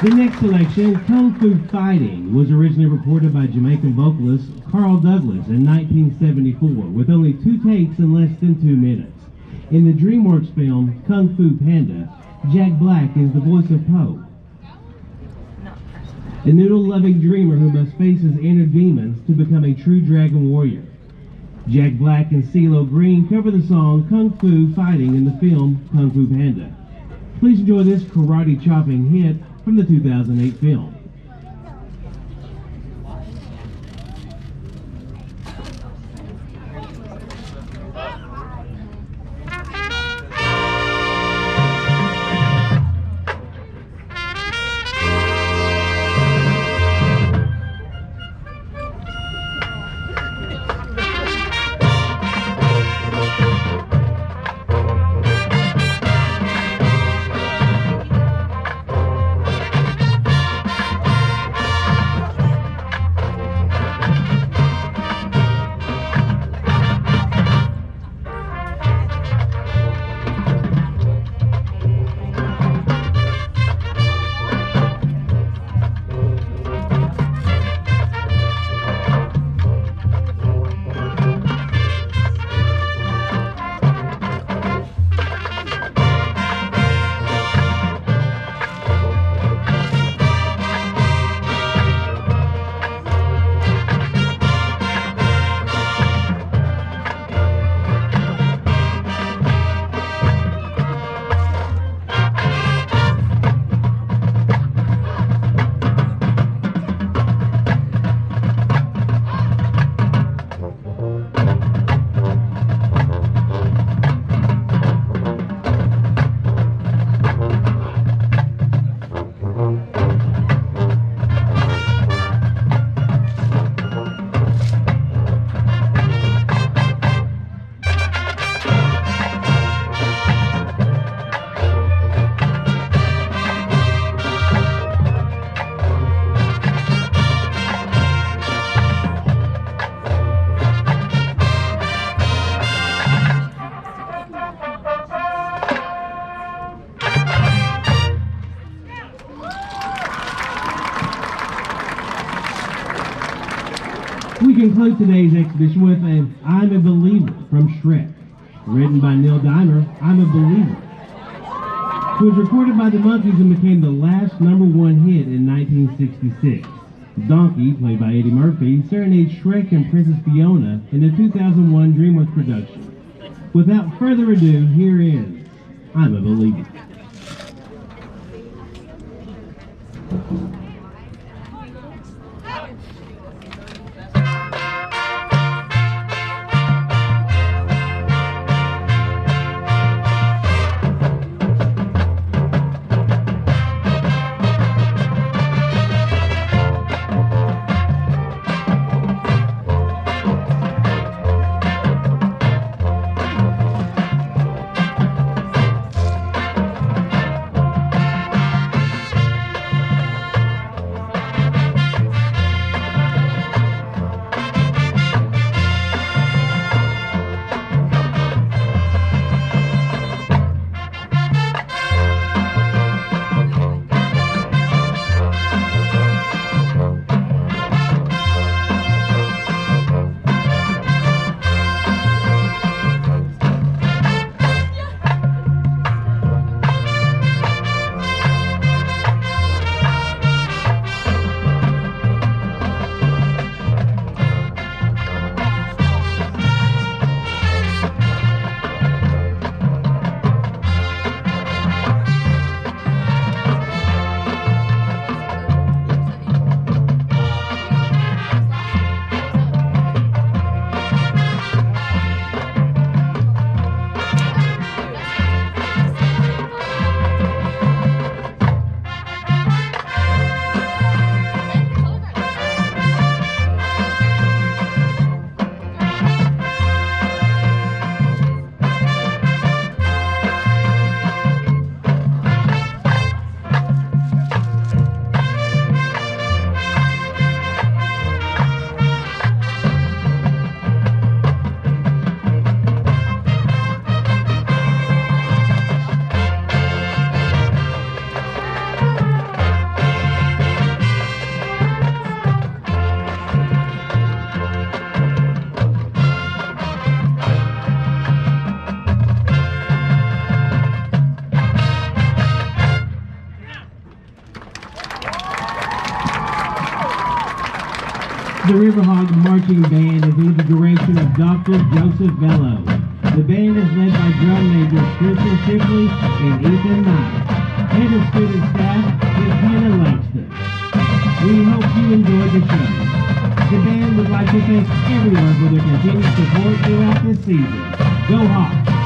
The next selection, Kung Fu Fighting, was originally recorded by Jamaican vocalist Carl Douglas in 1974 with only 2 takes in less than 2 minutes. In the DreamWorks film Kung Fu Panda, Jack Black is the voice of Po, a noodle-loving dreamer who must face his inner demons to become a true dragon warrior. Jack Black and CeeLo Green cover the song Kung Fu Fighting in the film Kung Fu Panda. Please enjoy this karate chopping hit from the 2008 film. We conclude today's exhibition with I'm a Believer from Shrek. Written by Neil Diamond, I'm a Believer. It was recorded by the Monkees and became the last #1 hit in 1966. Donkey, played by Eddie Murphy, serenades Shrek and Princess Fiona in the 2001 DreamWorks production. Without further ado, here is I'm a Believer. The Riverhawk Marching Band is under the direction of Dr. Joseph Bellow. The band is led by drum majors Crystal Shipley and Ethan Knight. Head of student staff is Hannah Langston. We hope you enjoyed the show. The band would like to thank everyone for their continued support throughout this season. Go Hawks!